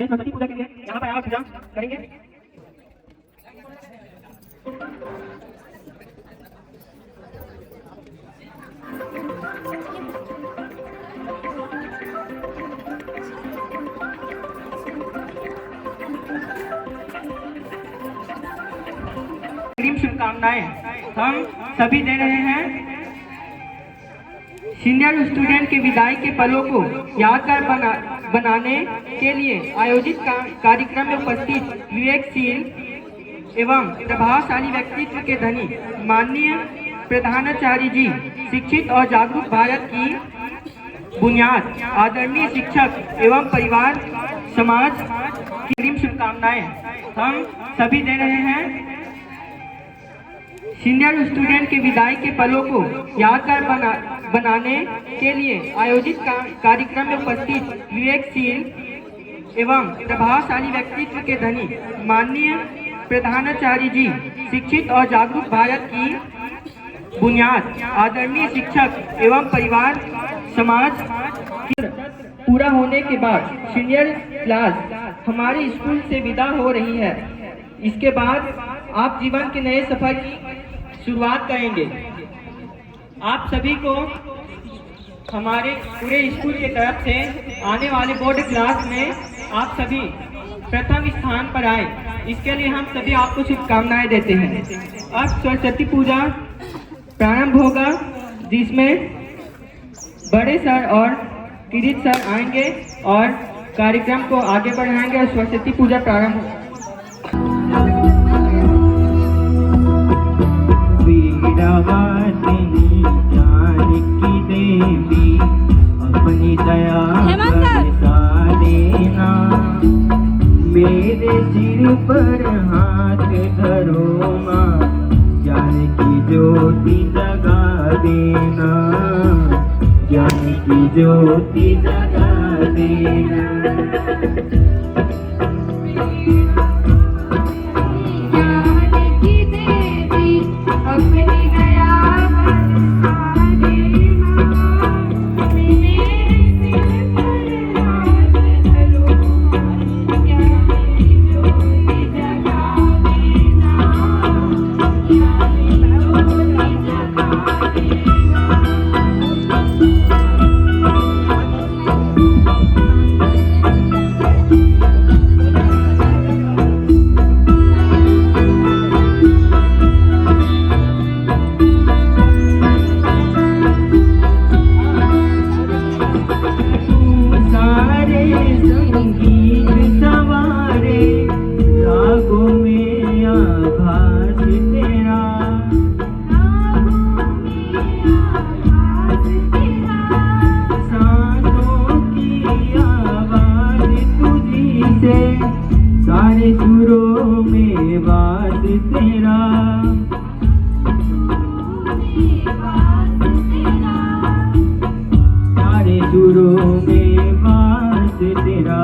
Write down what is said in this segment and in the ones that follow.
सरस्वती पूजा के लिए यहाँ पर आया पूजा करेंगे। शुभकामनाएं हम सभी दे रहे हैं। सीनियर स्टूडेंट के विदाई के पलों को यादगार बनाने के लिए आयोजित कार्यक्रम में उपस्थित विवेकशील एवं प्रभावशाली व्यक्तित्व के धनी माननीय प्रधानाचार्य जी, शिक्षित और जागरूक भारत की बुनियाद आदरणीय शिक्षक एवं परिवार समाज की शुभकामनाएं हम सभी दे रहे हैं। सीनियर स्टूडेंट के विदाई के पलों को यादगार बनाने के लिए आयोजित कार्यक्रम में उपस्थित विवेकशील एवं प्रभावशाली व्यक्तित्व के धनी माननीय प्रधानाचार्य जी, शिक्षित और जागरूक भारत की बुनियाद आदरणीय शिक्षक एवं परिवार समाज पूरा होने के बाद सीनियर क्लास हमारे स्कूल से विदा हो रही है। इसके बाद आप जीवन के नए सफर की शुरुआत करेंगे। आप सभी को हमारे पूरे स्कूल की तरफ से आने वाले बोर्ड क्लास में आप सभी प्रथम स्थान पर आए, इसके लिए हम सभी आपको शुभकामनाएं देते हैं। अब सरस्वती पूजा प्रारंभ होगा, जिसमें बड़े सर और किरीट सर आएंगे और कार्यक्रम को आगे बढ़ाएंगे और सरस्वती पूजा प्रारंभ होगा। वीरवासिनी जानकी देवी अपनी दया बरसा देना, मेरे सिर पर हाथ धरो माँ, जानकी ज्योति जगा देना, जानकी ज्योति जगा देना। सारे सुरों में बात तेरा, सारे सुरों में बात तेरा।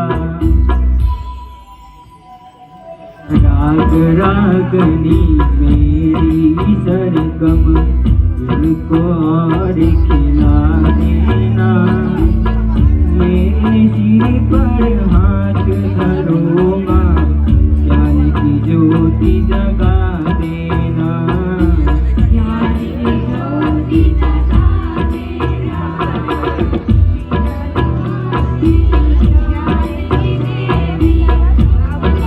राग रागनी मेरी सरगम इनको और खिला देना, मेरे सिर पर हाथ धरो माँ, जानकी ज्योति जगा देना, जानकी ज्योति जगा देना। जानकी देवी अपनी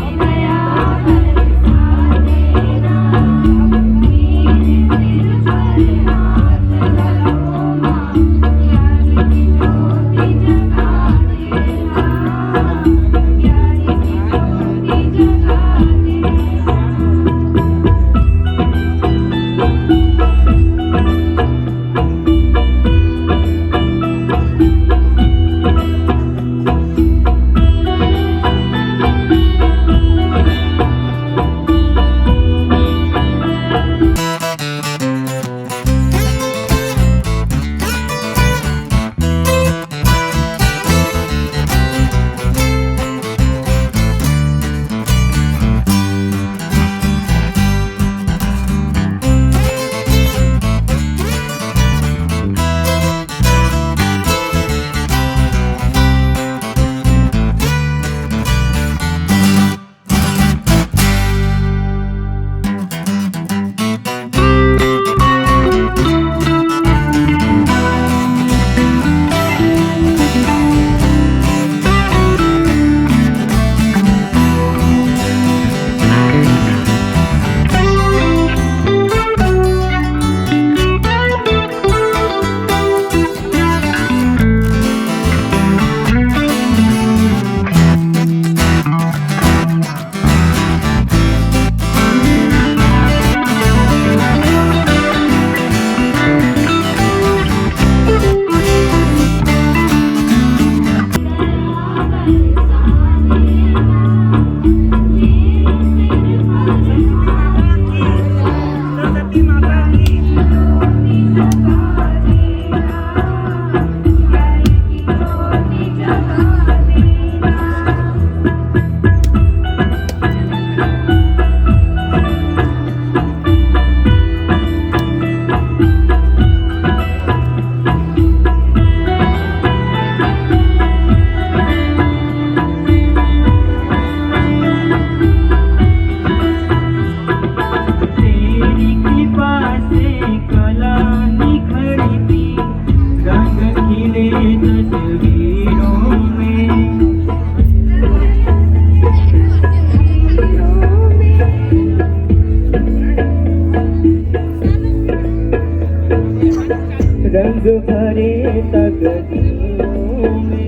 रंग भरे तकदीरों में।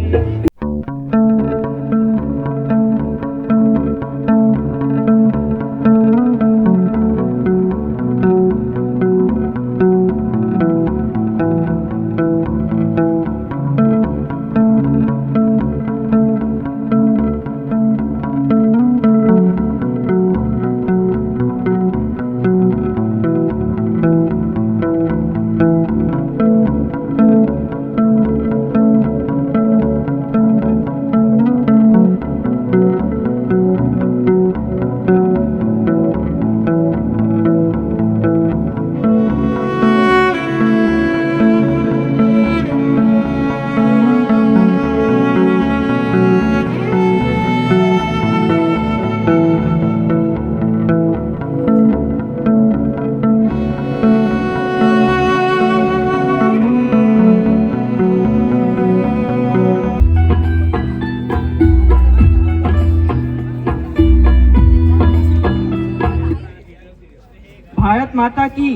भारत माता की,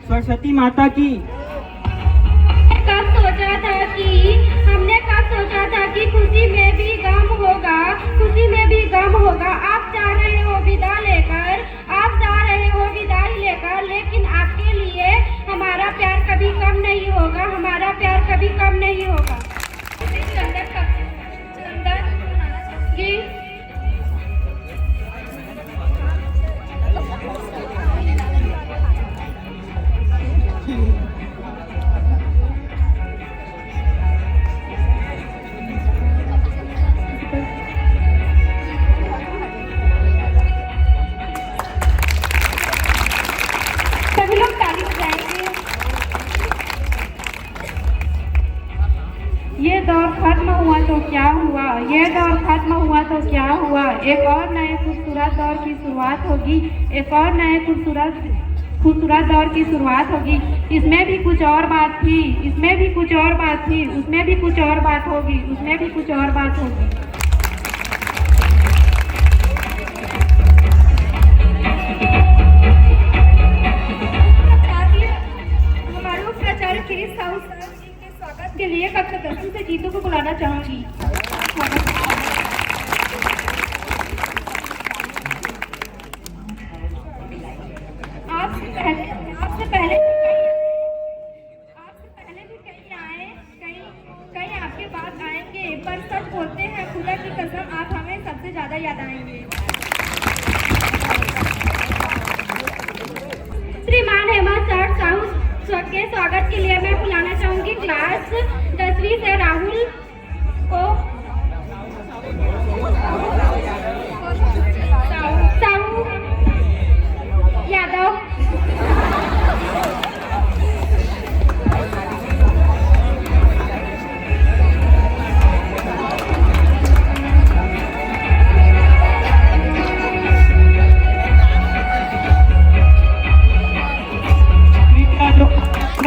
सरस्वती माता की। हमने कब सोचा था कि खुशी में भी गम होगा, खुशी में भी गम होगा। आप जा रहे हो विदा लेकर, आप जा रहे हो विदाई लेकर, लेकिन आपके लिए हमारा प्यार कभी कम नहीं होगा, हमारा प्यार कभी कम नहीं होगा। जी सभी लोग ताली बजाएंगे। ये दौर खत्म हुआ तो क्या हुआ, ये दौर खत्म हुआ तो क्या हुआ। एक और नए खूबसूरत दौर की शुरुआत होगी, एक और नए खूबसूरत दौर की शुरुआत होगी। इसमें भी कुछ और बात थी, इसमें भी कुछ और बात थी, उसमें भी कुछ और बात होगी, उसमें भी कुछ और बात होगी। स्वागत के लिए कक्षा 10 से जीतू को बुलाना चाहूंगी। आपसे पहले भी कहीं आए, कहीं आपके पास आएंगे, पर सच बोलते हैं खुदा की कसम आप हमें सबसे ज्यादा याद आएंगे। श्रीमान हेमंत सर साहू के स्वागत के लिए मैं बुलाना चाहूंगी क्लास 10वीं से राहुल को। साहू यादव।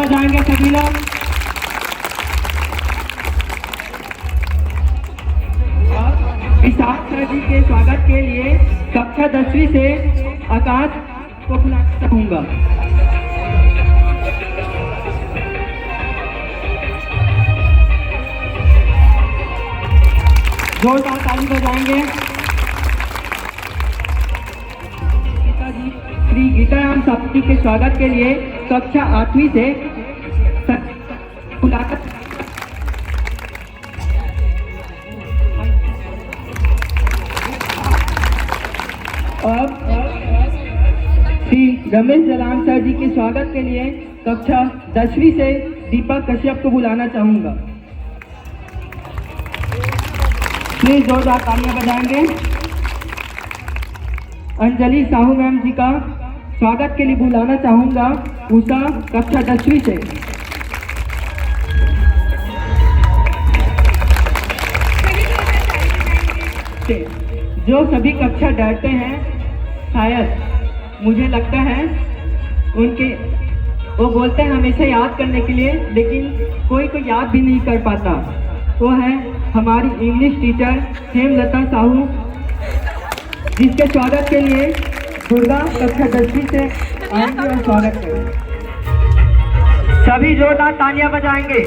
जाएंगे सभी लोग। विशाख सर जी के स्वागत के लिए कक्षा 10वीं से आकाश को बुलाना चाहूंगा। जोरदार ताली बजाएंगे। पिताजी श्री गीताराम साहू के स्वागत के लिए कक्षा 8वीं से बुलाकर अब श्री रमेश जलान सर जी के स्वागत के लिए कक्षा 10वीं से दीपक कश्यप को बुलाना चाहूंगा। प्लीज जोरदार तालियां बजाएंगे। अंजलि साहू मैम जी का स्वागत के लिए बुलाना चाहूंगा उषा कक्षा 10वीं से। जो सभी कक्षा डरते हैं, शायद मुझे लगता है वो बोलते हैं हमेशा याद करने के लिए, लेकिन कोई को याद भी नहीं कर पाता। वो है हमारी इंग्लिश टीचर हेमलता साहू, जिसके स्वागत के लिए दुर्गा कक्षा 10वीं से आएंगे और स्वागत करें। सभी जोरदार तालियां बजाएंगे।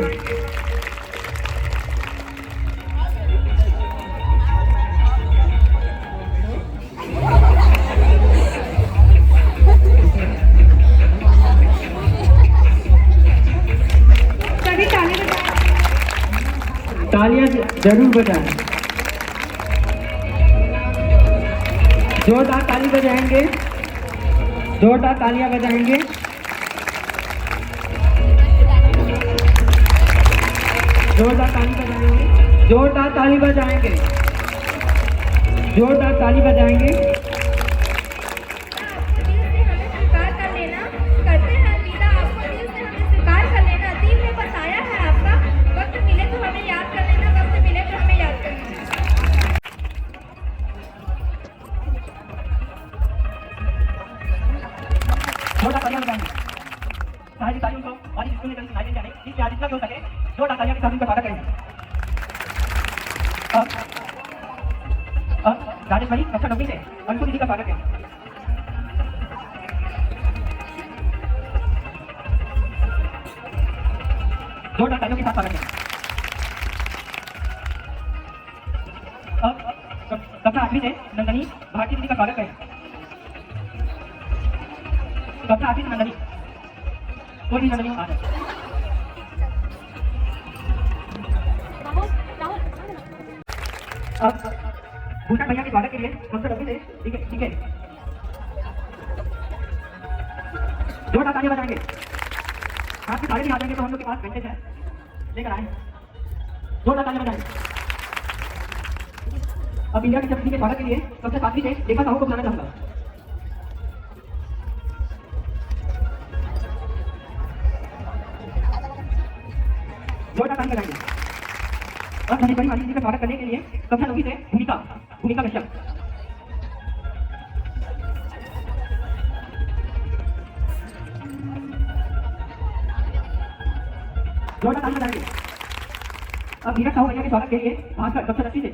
सभी ताली बजाएं। तालियां जरूर बजाएं। जोरदार ताली बजाएंगे। जोरदार तालियां बजाएंगे। जोरदार ताली बजाएंगे। जोरदार ताली बजाएंगे। जोरदार ताली बजाएंगे। स्वीकार कर लेना, करते हैं अलविदा आपको दिल से हमें स्वीकार कर लेना। दिल में बताया है आपका, वक्त मिले तो हमें याद कर लेना, वक्त मिले तो हमें याद कर लेना। जोरदार तालियां बजाएंगे। सारी तालियों को और स्कूल में कभी सुनाई देंगे नहीं, जिससे आज इतना हो सके जोरदार तालियों के साथ उनका स्वागत करेंगे। राजेश भाई कक्षा 9 से अंशु दीदी का स्वागत करें। जोरदार तालियों के साथ स्वागत करें। कक्षा 8वीं से नंदनी भारती दीदी का स्वागत करें। कक्षा 8वीं से नंदनी, कोई भी नंदनी आ जाए। भूषण भैया के स्वागत के लिए कक्षा 9 से ठीक है जोरदार तालियां बजाएंगे। आपके सारे भी आ जाएंगे तो हम लोग के पास घंटे हैं, लेकर आए। जोरदार तालियां बजाएंगे। अब इंडिया के सभी के स्वागत के लिए कक्षा 7वीं से रेखा साहू को बुलाना चाहूंगा। जोरदार तालियां बजाएंगे। अब धनीश्वरी माली जी का स्वागत करने के लिए कक्षा 9 से भूमिका कश्यप। जोरदार ताली बजाएंगे। अब धीरज साहू भैया के स्वागत के लिए भास्कर कक्षा 10वीं से।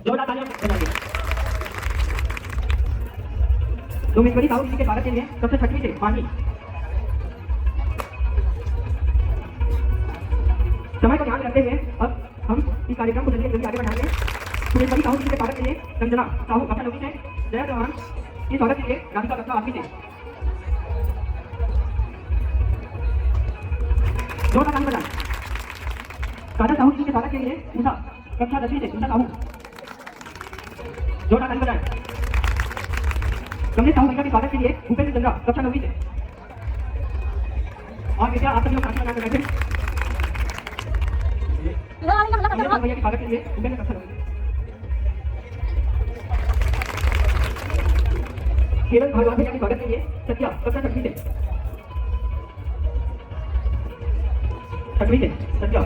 जोरदार तालियां बजाएंगे। डोमेश्वरी साहू जी के स्वागत के लिए कक्षा 6वीं से पानी। समय को ध्यान रखते हुए अब हम इस कार्यक्रम को जल्दी जल्दी आगे बढ़ाएंगे। सुरेश्वरी साहू जी के स्वागत के लिए संजना साहू कक्षा 9वीं से। जय जवान के स्वागत के लिए राधिका कक्षा 8वीं से। जोरदार ताली बजाएं। काजल साहू जी के स्वागत के लिए उषा कक्षा 10वीं से उषा साहू। जोरदार ताली बजाएं। कमलेश साहू भैया के स्वागत के लिए भूपेंद्र चंद्रा कक्षा 9वीं से। और विद्या आप सभी लोग साथ में बैठे। भैया के स्वागत के लिए भूपेंद्र कक्षा 9वीं। केवल भगवान भैया के स्वागत के लिए सत्या कक्षा 6वीं से। 6वीं से सत्या।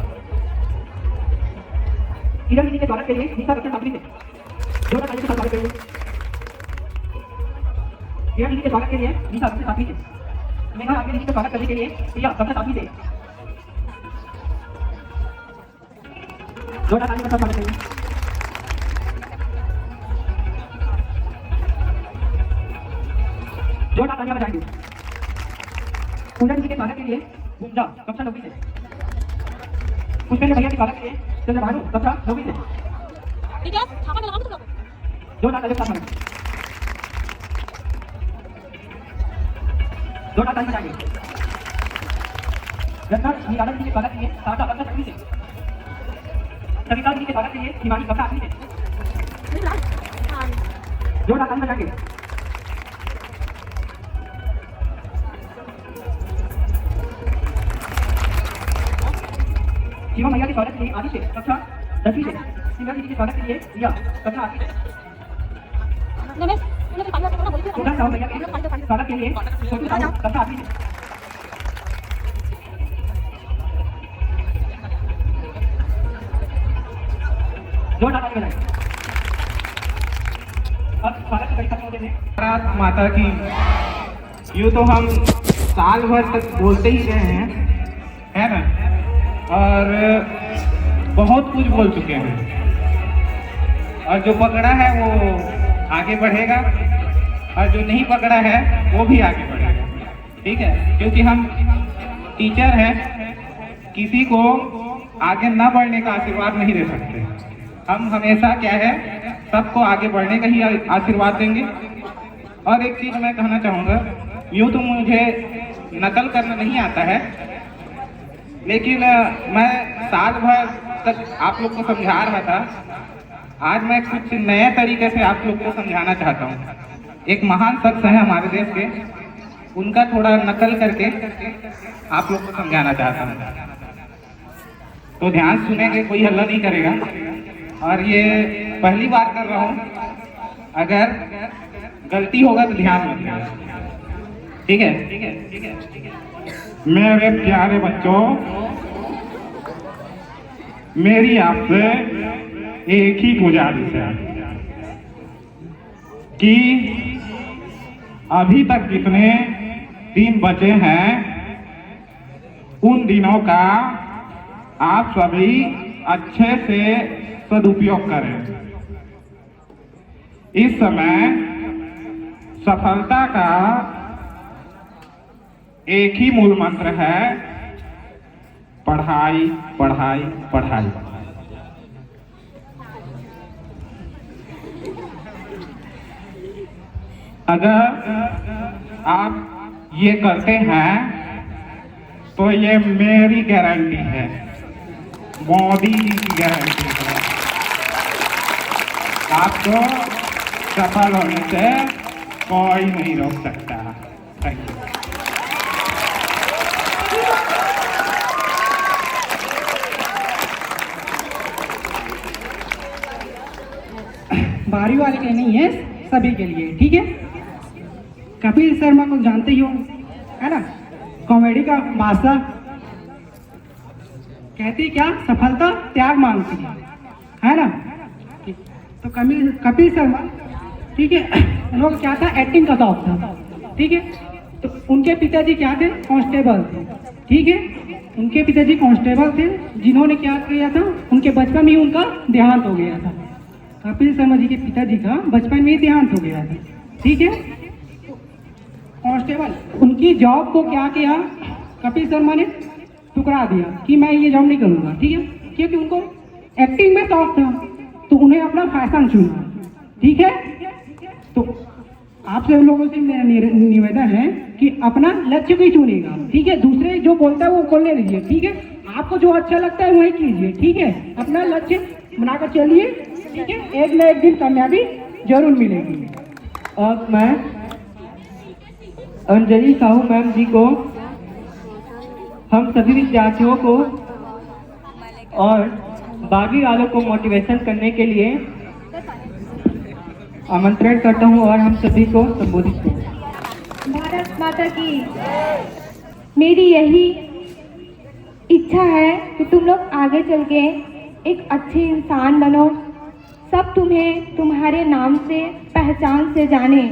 किरण दीदी के स्वागत के लिए निशा कक्षा 7वीं से। जोरदार ताली के साथ स्वागत करेंगे। किरण दीदी के स्वागत के लिए निशा कक्षा 7वीं से। मेघा आगे दीदी का स्वागत करने के लिए प्रिया कक्षा 7वीं से। जोरदार ताली के साथ स्वागत करेंगे। जोरदार तालियां बजाएंगे। पूनम जी के स्वागत के लिए गुंजा कक्षा 9वीं से। पुष्पेंद्र भैया के स्वागत के लिए चंद्रभानु कक्षा 9वीं से। जोरदार तालियों के साथ स्वागत। जोरदार ताली बजाएंगे। रत्ना निराला जी के स्वागत के लिए सारदा कक्षा 6वीं से। सविता जी के स्वागत के लिए हिमानी कक्षा 8वीं से। जोरदार ताली बजाएंगे। शिवा मैया के स्वागत के लिए आदित्य कक्षा 10वीं से। सिमरन दीदी के स्वागत के लिए रिया कक्षा 8वीं से। सुधा साहू भैया के स्वागत के लिए छोटू साहू कक्षा 8वीं से। जोरदार ताली बजाएं। अब स्वागत की बड़ी खत्म होते हैं। भारत माता की यूँ तो हम साल भर तक बोलते ही रहे हैं, है ना, और बहुत कुछ बोल चुके हैं, और जो पकड़ा है वो आगे बढ़ेगा और जो नहीं पकड़ा है वो भी आगे बढ़ेगा, ठीक है? क्योंकि हम टीचर हैं, किसी को आगे न बढ़ने का आशीर्वाद नहीं दे सकते। हम हमेशा क्या है, सबको आगे बढ़ने का ही आशीर्वाद देंगे। और एक चीज़ मैं कहना चाहूँगा, यूँ तो मुझे नकल करना नहीं आता है, लेकिन मैं साल भर तक आप लोग को समझा रहा था। आज मैं कुछ नए तरीके से आप लोग को समझाना चाहता हूँ। एक महान शख्स है हमारे देश के, उनका थोड़ा नकल करके आप लोग को समझाना चाहता हूँ, तो ध्यान सुनेंगे, कोई हल्ला नहीं करेगा। और ये पहली बार कर रहा हूँ, अगर गलती होगा तो ध्यान रखिएगा, ठीक है? मेरे प्यारे बच्चों, मेरी आपसे एक ही गुजारिश है कि अभी तक जितने दिन बचे हैं उन दिनों का आप सभी अच्छे से सदुपयोग करें। इस समय सफलता का एक ही मूल मंत्र है, पढ़ाई पढ़ाई पढ़ाई। अगर आप ये करते हैं तो ये मेरी गारंटी है, मोदी जी की गारंटी है, आपको सफल होने से कोई नहीं रोक सकता। Thank you. बारी वाले के नहीं है, सभी के लिए, ठीक है? कपिल शर्मा को जानते ही हो, है ना? कॉमेडी का बादशाह। कहती क्या, सफलता त्याग मांगती है ना? तो कपिल शर्मा, ठीक है, उन लोग क्या था, एक्टिंग का शौक था, ठीक है? तो उनके पिताजी क्या थे, कांस्टेबल थे, ठीक है? उनके पिताजी कांस्टेबल थे, जिन्होंने क्या किया था, उनके बचपन में ही उनका देहांत हो गया था। कपिल शर्मा जी के पिताजी का बचपन में ही देहांत हो गया था, ठीक है? कांस्टेबल, उनकी जॉब को क्या किया, कपिल शर्मा ने ठुकरा दिया कि मैं ये जॉब नहीं करूँगा, ठीक है? क्योंकि उनको एक्टिंग में शौक था, तो उन्हें अपना फैशन चुना, ठीक है? तो आपसे लोगों से मेरा निवेदन है कि अपना लक्ष्य भी चुनेगा, ठीक है? दूसरे जो बोलता है वो बोलने दीजिए, ठीक है? आपको जो अच्छा लगता है वही कीजिए, ठीक है? अपना लक्ष्य बनाकर चलिए, ठीक है? एक न एक दिन कामयाबी जरूर मिलेगी। और मैं अंजलि साहू मैम जी को, हम सभी विद्यार्थियों को और बाकी वालों को मोटिवेशन करने के लिए आमंत्रण करता हूं और हम सभी को संबोधित करते। भारत माता की मेरी यही इच्छा है कि तुम लोग आगे चल के एक अच्छे इंसान बनो, सब तुम्हें तुम्हारे नाम से, पहचान से जाने।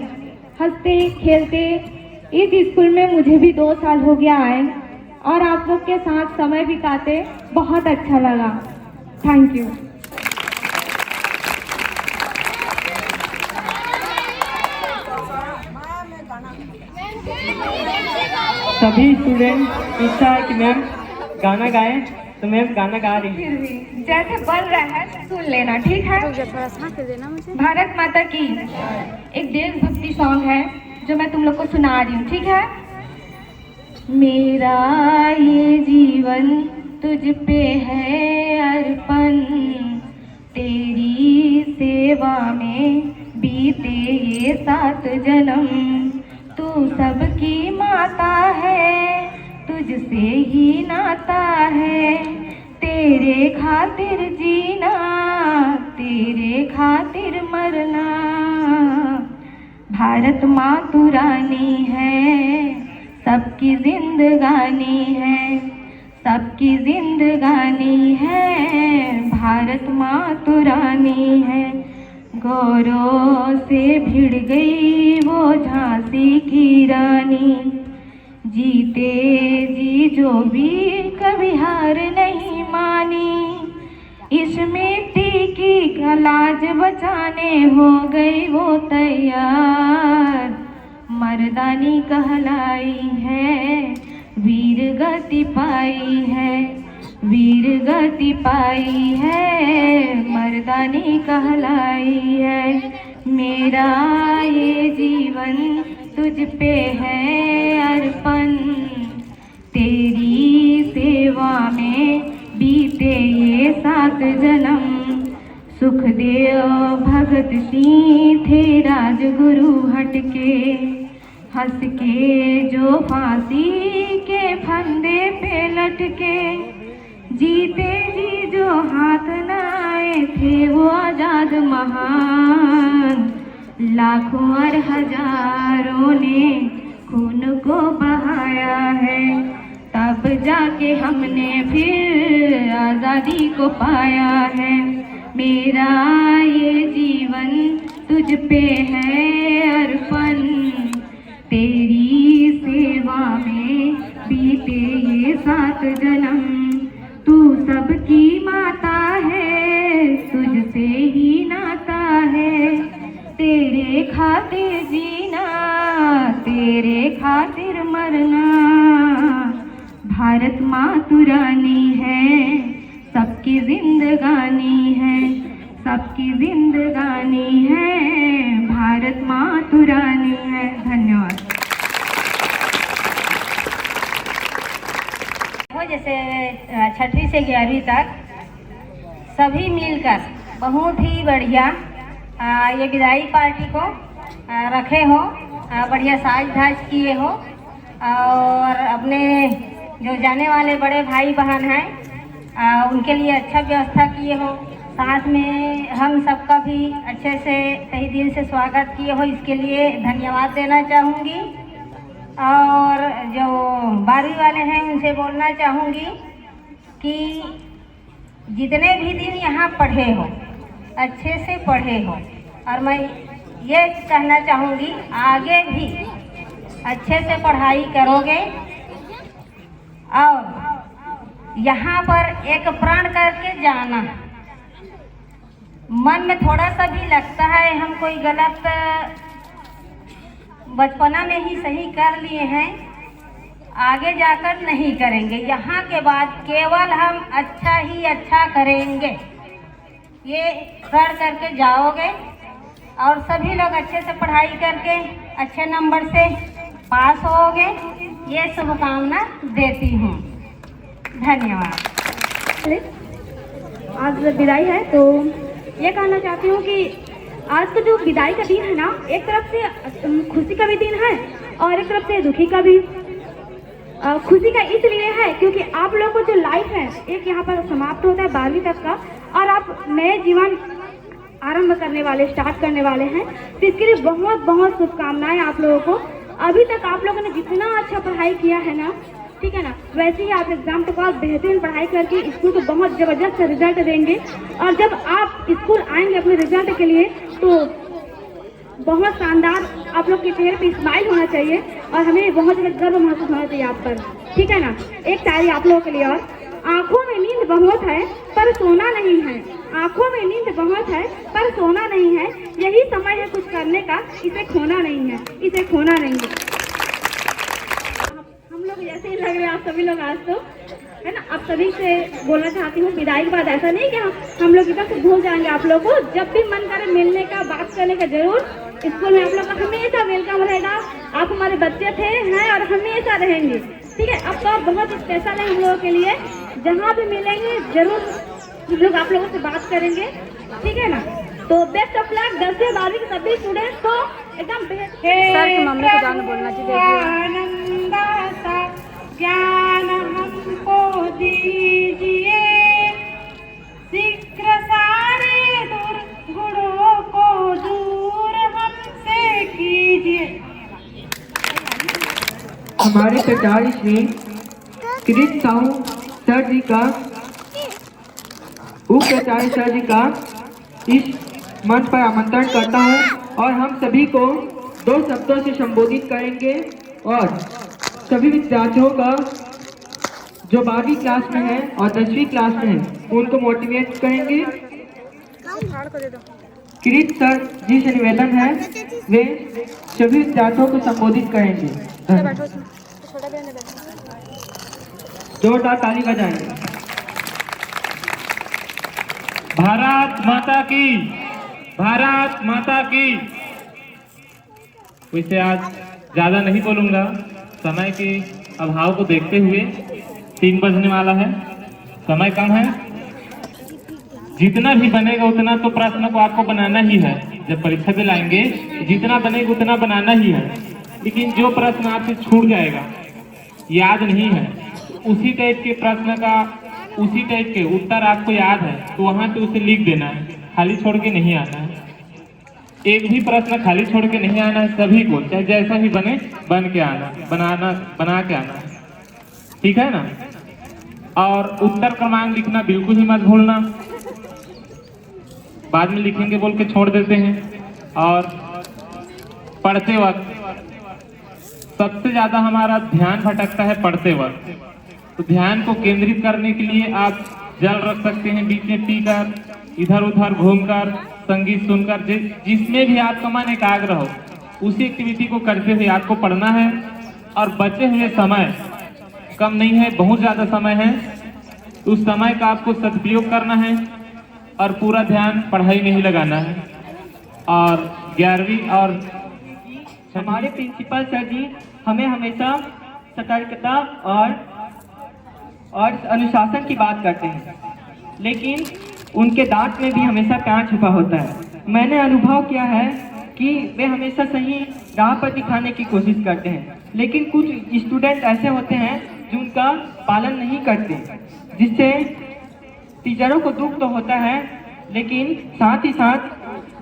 हंसते खेलते इस स्कूल में मुझे भी 2 साल हो गया आए और आप लोग के साथ समय बिताते बहुत अच्छा लगा। Thank you. सभी स्टूडेंट इच्छा है कि मैम गाना गाएं, तो मैम गाना गा रही है। फिर भी जैसे बन रहा है सुन लेना, ठीक है? थोड़ा सा देना मुझे। भारत माता की एक देशभक्ति सॉन्ग है जो मैं तुम लोग को सुना रही हूँ, ठीक है? मेरा ये जीवन तुझ पे है अर्पण, तेरी सेवा में बीते ये 7 जन्म। तू सबकी माता है, तुझसे ही नाता है, तेरे खातिर जीना, तेरे खातिर मरना। भारत माँ तू रानी है, सबकी जिंदगानी है, सबकी जिंदगानी है। भारत माँ तू रानी है, गौरव से भिड़ गई वो झांसी की रानी। जीते जी जो भी कभी हार नहीं मानी, इस मिट्टी की लाज बचाने हो गई वो तैयार। मर्दानी कहलाई है, वीर गति पाई है, वीर गति पाई है, मर्दानी कहलाई है। मेरा ये जीवन तुझ पे है अर्पण, तेरी सेवा में बीते ये 7 जन्म। सुखदेव भगत सिंह थे राजगुरु हटके, हंस के जो फांसी के फंदे पे लटके। जीते जी जो हाथ न आए थे वो आजाद महान। लाखों और हजारों ने खून को बहाया है, तब जाके हमने फिर आज़ादी को पाया है। मेरा ये जीवन तुझ पे है अर्पण, तेरी सेवा में बीते ये 7 जन्म। तू सबकी माता है, तुझसे ही नाता है, तेरे खातिर जीना, तेरे खातिर मरना। भारत माँ तू रानी है, सबकी जिंदगानी है, सबकी जिंदगानी है, भारत माँ तू रानी है। धन्यवाद। जैसे 6वीं से 11वीं तक सभी मिलकर बहुत ही बढ़िया ये विदाई पार्टी को रखे हो, बढ़िया साज धाज किए हो, और अपने जो जाने वाले बड़े भाई बहन हैं उनके लिए अच्छा व्यवस्था किए हो। साथ में हम सबका भी अच्छे से तहे दिल से स्वागत किए हो, इसके लिए धन्यवाद देना चाहूँगी। और जो 12वीं वाले हैं उनसे बोलना चाहूँगी कि जितने भी दिन यहाँ पढ़े हो अच्छे से पढ़े हो, और मैं ये कहना चाहूँगी आगे भी अच्छे से पढ़ाई करोगे। और यहाँ पर एक प्रण करके जाना, मन में थोड़ा सा भी लगता है हम कोई गलत बचपना में ही सही कर लिए हैं, आगे जाकर नहीं करेंगे। यहाँ के बाद केवल हम अच्छा ही अच्छा करेंगे, ये प्रण करके जाओगे और सभी लोग अच्छे से पढ़ाई करके अच्छे नंबर से पास होगे, ये शुभकामना देती हूँ। धन्यवाद। आज विदाई है तो ये कहना चाहती हूँ कि आज का जो विदाई का दिन है ना, एक तरफ से खुशी का भी दिन है और एक तरफ से दुखी का भी। खुशी का इसलिए है क्योंकि आप लोगों को जो लाइफ है एक यहाँ पर समाप्त होता है 12वीं तक का, और आप नए जीवन आरंभ करने वाले, स्टार्ट करने वाले हैं, तो इसके लिए बहुत बहुत शुभकामनाएं आप लोगों को। अभी तक आप लोगों ने जितना अच्छा पढ़ाई किया है ना, ठीक है ना, वैसे ही आप एग्जाम के बाद बेहतरीन पढ़ाई करके स्कूल को बहुत ज़बरदस्त रिजल्ट देंगे। और जब आप स्कूल आएंगे अपने रिजल्ट के लिए तो बहुत शानदार आप लोग के चेहरे पे स्माइल होना चाहिए और हमें बहुत ज़्यादा गर्व महसूस होना चाहिए आप पर, ठीक है ना। एक शायरी आप लोगों के लिए और, आँखों में नींद बहुत है पर सोना नहीं है, आँखों में नींद बहुत है पर सोना नहीं है, यही समय है कुछ करने का, इसे खोना नहीं है, इसे खोना नहीं है। हम लोग ऐसे ही लग रहे हैं आप सभी लोग आज तो, है ना। अब सभी से बोलना चाहती हूँ विदाई के बाद ऐसा नहीं कि हम लोग इधर से भूल जाएंगे आप लोग को। जब भी मन करे मिलने का, बात करने का, जरूर स्कूल में आप लोग का हमेशा वेलकम रहेगा। आप हमारे बच्चे थे, हैं और हमेशा रहेंगे, ठीक है। अब तो बहुत स्पेशल है हम लोगों के लिए, जहाँ भी मिलेंगे जरूर हम लोग आप लोगों से बात करेंगे, ठीक है ना। तो बेस्ट ऑफ लक 10 से 12वीं के सभी स्टूडेंट्स को एकदम मम्मी को जान बोलना चाहिए। ज्ञान हमको दीजिए, शीघ्र सारे दुर्गुणों को दूर हमसे कीजिए। हमारे प्राचार्य श्री कृष्ण साहू सर जी का, उप प्राचार्य सर जी का इस मंच पर आमंत्रण करता हूं और हम सभी को 2 शब्दों से संबोधित करेंगे और सभी विद्यार्थियों का जो 12वीं क्लास में है और 10वीं क्लास में है उनको मोटिवेट करेंगे। किरीट सर जी से निवेदन है वे सभी विद्यार्थियों को संबोधित करेंगे। जोरदार ताली बजाएंगे। भारत माता की, भारत माता की। वैसे आज ज्यादा नहीं बोलूंगा, समय के अभाव को देखते हुए 3 बजने वाला है, समय कम है। जितना भी बनेगा उतना तो प्रश्न को आपको बनाना ही है। जब परीक्षा में लाएंगे जितना बनेगा उतना बनाना ही है, लेकिन जो प्रश्न आपसे छूट जाएगा, याद नहीं है, उसी टाइप के प्रश्न का उसी टाइप के उत्तर आपको याद है तो वहां पे उसे लिख देना है, खाली छोड़ के नहीं आना है। एक भी प्रश्न खाली छोड़ के नहीं आना है, सभी को चाहे जैसा भी बने बन के आना, बना के आना है, ठीक है ना। और उत्तर क्रमांक लिखना बिल्कुल ही मत भूलना, बाद में लिखेंगे बोल के छोड़ देते हैं। और पढ़ते वक्त सबसे ज्यादा हमारा ध्यान भटकता है पढ़ते वक्त, तो ध्यान को केंद्रित करने के लिए आप जल रख सकते हैं बीच में पीकर, इधर उधर घूमकर, संगीत सुनकर, जिसमें भी आपका मन एकाग्र हो उसी एक्टिविटी को करते हुए आपको पढ़ना है। और बचे हुए समय कम नहीं है, बहुत ज्यादा समय है, उस समय का आपको सदुपयोग करना है और पूरा ध्यान पढ़ाई में ही लगाना है। और 11वीं और हमारे प्रिंसिपल सर जी हमें हमेशा सतर्कता और अनुशासन की बात करते हैं, लेकिन उनके डांट में भी हमेशा प्यार छुपा होता है। मैंने अनुभव किया है कि वे हमेशा सही राह पर दिखाने की कोशिश करते हैं, लेकिन कुछ स्टूडेंट ऐसे होते हैं जो उनका पालन नहीं करते, जिससे टीचरों को दुख तो होता है, लेकिन साथ ही साथ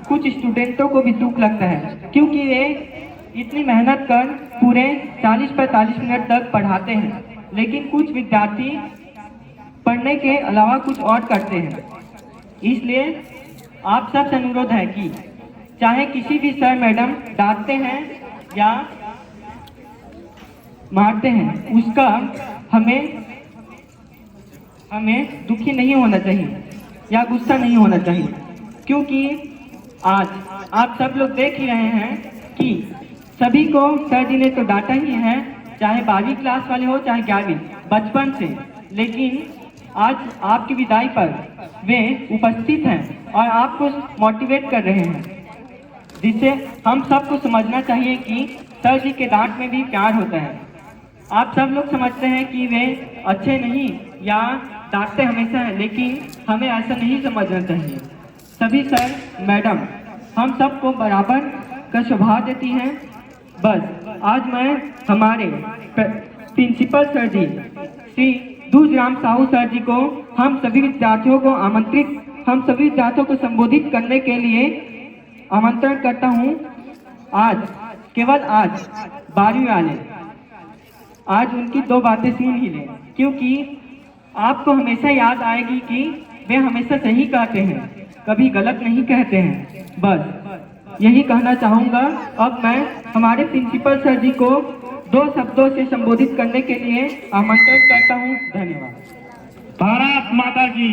कुछ स्टूडेंटों को भी दुख लगता है, क्योंकि वे इतनी मेहनत कर पूरे 40-45 मिनट तक पढ़ाते हैं, लेकिन कुछ विद्यार्थी पढ़ने के अलावा कुछ और करते हैं। इसलिए आप सबसे अनुरोध है कि चाहे किसी भी सर मैडम डांटते हैं या मारते हैं, उसका हमें दुखी नहीं होना चाहिए या गुस्सा नहीं होना चाहिए, क्योंकि आज आप सब लोग देख ही रहे हैं कि सभी को सर जी ने तो डांटा ही है, चाहे 12वीं क्लास वाले हो चाहे 11वीं, बचपन से। लेकिन आज आपकी विदाई पर वे उपस्थित हैं और आपको मोटिवेट कर रहे हैं, जिससे हम सबको समझना चाहिए कि सर जी के डांट में भी प्यार होता है। आप सब लोग समझते हैं कि वे अच्छे नहीं या डांटते हमेशा हैं, लेकिन हमें ऐसा नहीं समझना चाहिए। सभी सर मैडम हम सबको बराबर का स्वभाव देती हैं। बस आज मैं हमारे प्रिंसिपल सर जी श्री दूधराम साहू सर जी को हम सभी विद्यार्थियों को संबोधित करने के लिए आमंत्रण करता हूं। केवल आज 12वीं वाले आज उनकी 2 बातें सुन ही लें, क्योंकि आपको हमेशा याद आएगी कि वे हमेशा सही कहते हैं, कभी गलत नहीं कहते हैं। बस यही कहना चाहूँगा। अब मैं हमारे प्रिंसिपल सर जी को 2 शब्दों से संबोधित करने के लिए आमंत्रण करता हूँ। धन्यवाद। भारत माता की,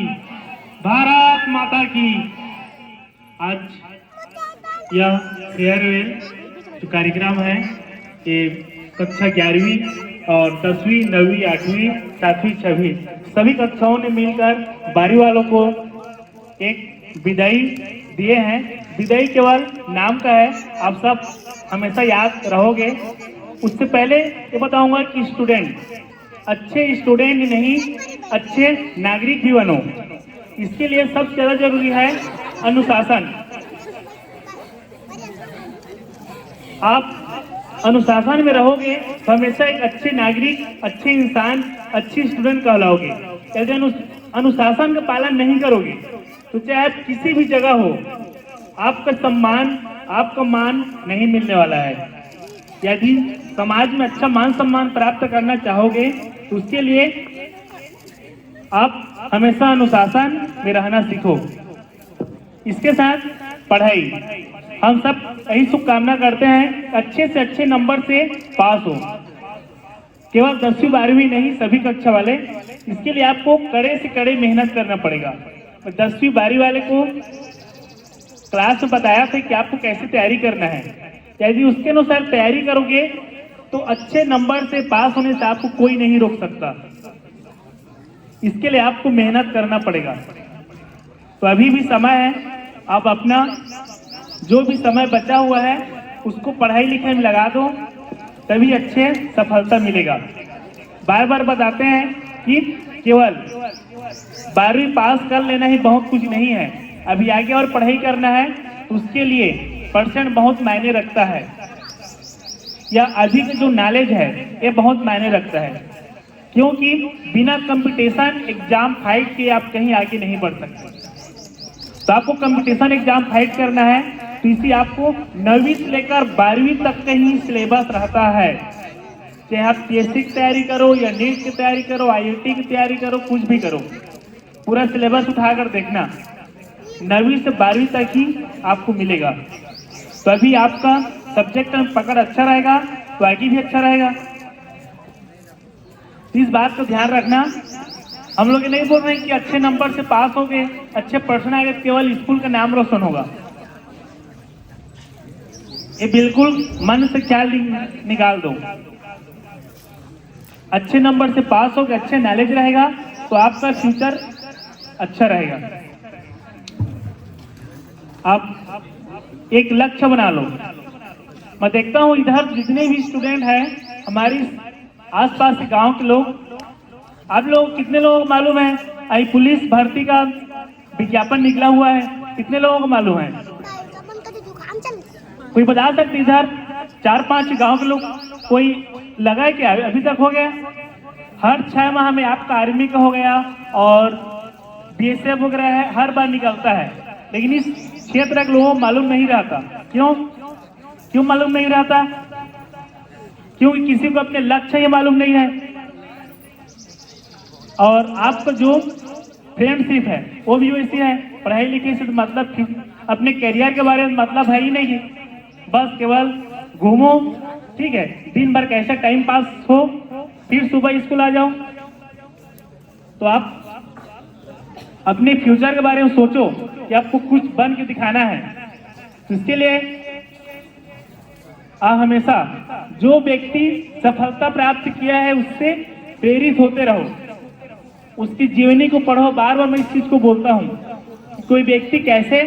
भारत माता की। आज यह फेयरवेल जो कार्यक्रम है ये कक्षा 11वीं और 10वीं, 9वीं, 8वीं, 7वीं, 6वीं सभी कक्षाओं ने मिलकर 12वीं वालों को एक विदाई दिए हैं। विदाई केवल नाम का है, आप सब हमेशा याद रहोगे। उससे पहले ये बताऊंगा कि अच्छे स्टूडेंट नहीं अच्छे नागरिक भी बनो। इसके लिए सबसे ज्यादा जरूरी है अनुशासन। आप अनुशासन में रहोगे तो हमेशा एक अच्छे नागरिक, अच्छे इंसान, अच्छे स्टूडेंट कहलाओगे। यदि अनुशासन का पालन नहीं करोगे तो चाहे आप किसी भी जगह हो, आपका मान नहीं मिलने वाला है। यदि समाज में अच्छा मान सम्मान प्राप्त करना चाहोगे तो उसके लिए आप हमेशा अनुशासन में रहना सीखो। इसके साथ पढ़ाई, हम सब यही शुभकामना करते हैं अच्छे से अच्छे नंबर से पास हो। केवल 10वीं 12वीं नहीं, सभी कक्षा वाले इसके लिए आपको कड़े से कड़े मेहनत करना पड़ेगा। 10वीं 12वीं वाले को क्लास में बताया था कि आपको कैसे तैयारी करना है। यदि उसके अनुसार तैयारी करोगे तो अच्छे नंबर से पास होने से आपको कोई नहीं रोक सकता। इसके लिए आपको मेहनत करना पड़ेगा। तो अभी भी समय है, आप अपना जो भी समय बचा हुआ है उसको पढ़ाई लिखाई में लगा दो, तभी अच्छे सफलता मिलेगा। बार बार बताते हैं कि केवल 12वीं पास कर लेना ही बहुत कुछ नहीं है, अभी आगे और पढ़ाई करना है, उसके लिए परसेंट बहुत मायने रखता है, या अधिक जो नॉलेज है ये बहुत मायने रखता है। क्योंकि बिना कंपटीशन एग्जाम फाइट के आप कहीं आगे नहीं बढ़ सकते। तो आपको कंपटीशन एग्जाम फाइट करना है, तो इसी आपको 9वीं से लेकर 12वीं तक का ही सिलेबस रहता है। चाहे आप पीएससी की तैयारी करो या नीट की तैयारी करो, आईआईटी की तैयारी करो, कुछ भी करो, पूरा सिलेबस उठाकर देखना, 9वीं से 12वीं तक ही आपको मिलेगा। तो अभी आपका सब्जेक्ट में पकड़ अच्छा रहेगा तो आगे भी अच्छा रहेगा। इस बात को ध्यान रखना। हम लोग ये नहीं बोल रहे हैं कि अच्छे नंबर से पास हो गए, अच्छे पर्सन आ गए, केवल स्कूल का नाम रोशन होगा। ये बिल्कुल मन से ख्याल निकाल दो। अच्छे नंबर से पास हो गए, अच्छे नॉलेज रहेगा तो आपका फ्यूचर अच्छा रहेगा। आप एक लक्ष्य बना लो। मैं देखता हूँ इधर जितने भी स्टूडेंट हैं, हमारी आसपास के गांव के लोग, आप लोग कितने लोगों को मालूम है आई पुलिस भर्ती का विज्ञापन निकला हुआ है? कितने लोगों को मालूम है? कोई बता सकते? इधर 4-5 गांव के लोग कोई लगा है क्या? अभी तक हो गया? हर 6 माह में आपका आर्मी का हो गया और बीएसएफ वगैरह है, हर बार निकलता है, लेकिन इस क्षेत्र के लोगों को मालूम नहीं रहता। क्यों मालूम नहीं रहता? क्योंकि किसी को अपने लक्ष्य ये मालूम नहीं है, और आपका जो फ्रेंडशिप है वो भी वैसी है। पढ़ाई लिखाई से तो मतलब अपने करियर के बारे में मतलब है ही नहीं, बस केवल घूमो, ठीक है, दिन भर कैसे टाइम पास हो, फिर सुबह स्कूल आ जाओ। तो आप अपने फ्यूचर के बारे में सोचो कि आपको कुछ बन के दिखाना है। तो इसके लिए आप हमेशा जो व्यक्ति सफलता प्राप्त किया है उससे प्रेरित होते रहो, उसकी जीवनी को पढ़ो। बार बार मैं इस चीज को बोलता हूँ, कोई व्यक्ति कैसे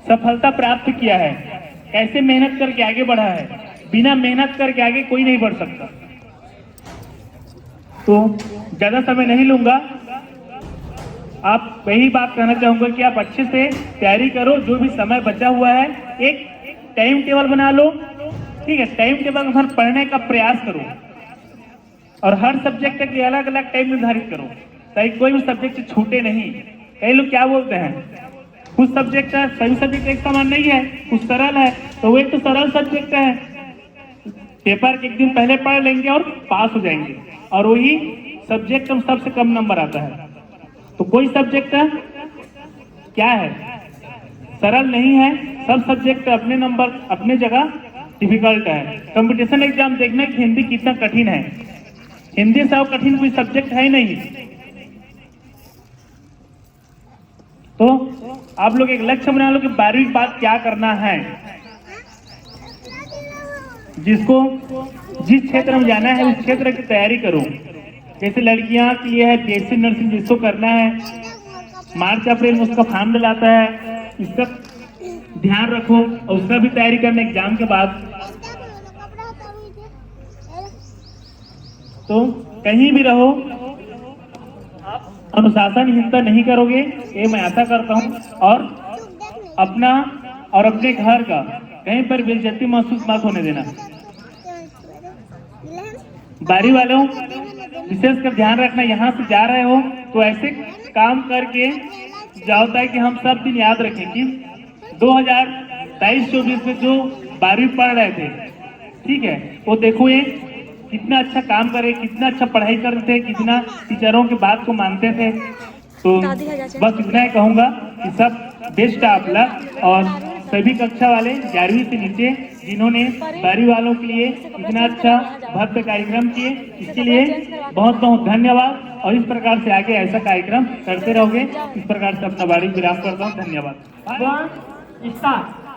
सफलता प्राप्त किया है, कैसे मेहनत करके आगे बढ़ा है, बिना मेहनत करके आगे कोई नहीं बढ़ सकता। तो ज्यादा समय नहीं लूंगा, आप वही बात कहना चाहूंगा कि आप अच्छे से तैयारी करो। जो भी समय बचा हुआ है एक टाइम टेबल बना लो, ठीक है, टाइम टेबल के अनुसार पढ़ने का प्रयास करो, और हर सब्जेक्ट के अलग अलग टाइम निर्धारित करो ताकि कोई भी सब्जेक्ट छूटे नहीं। कई लोग क्या बोलते हैं, कुछ सब्जेक्ट है, सभी सब्जेक्ट एक समान नहीं है, कुछ सरल है, तो वो एक तो सरल सब्जेक्ट है, पेपर के एक दिन पहले पढ़ लेंगे और पास हो जाएंगे, और वही सब्जेक्ट में सबसे कम नंबर आता है। तो कोई सब्जेक्ट क्या है, सरल नहीं है, सब सब्जेक्ट अपने नंबर अपने जगह डिफिकल्ट है। कंपटीशन एग्जाम देखना कि हिंदी कितना कठिन है, हिंदी से और कठिन कोई सब्जेक्ट है ही नहीं। तो आप लोग एक लक्ष्य बना लो कि 12वीं के बाद क्या करना है। जिसको जिस क्षेत्र में जाना है उस क्षेत्र की तैयारी करो। जैसे लड़कियां के लिए है बीएससी नर्सिंग, जिसको करना है मार्च अप्रैल में उसका फॉर्म डलाता है, इसका ध्यान रखो और उसका भी तैयारी करना एग्जाम के बाद। तो कहीं भी रहो आप अनुशासनहीनता नहीं करोगे, ये मैं आशा करता हूँ, और अपना और अपने घर का कहीं पर बेइज्जती महसूस मत होने देना। 12वीं वालों विशेष कर ध्यान रखना, यहाँ से जा रहे हो तो ऐसे काम करके जाओ ताकि हम सब दिन याद रखें कि 2023-24 में जो 12वीं पढ़ रहे थे, ठीक है, वो देखो ये कितना अच्छा काम करे, कितना अच्छा पढ़ाई करते थे, कितना टीचरों की बात को मानते थे। तो बस इतना ही कहूँगा कि सब बेस्ट ऑफ लक और सभी कक्षा वाले 11वीं से नीचे जिन्होंने 12वीं वालों के लिए इतना अच्छा भव्य कार्यक्रम किए, इसके लिए बहुत बहुत धन्यवाद। और इस प्रकार से आगे ऐसा कार्यक्रम करते रहोगे। इस प्रकार से अपना वाणी विराम करता हूँ। धन्यवाद। स्टार्ट।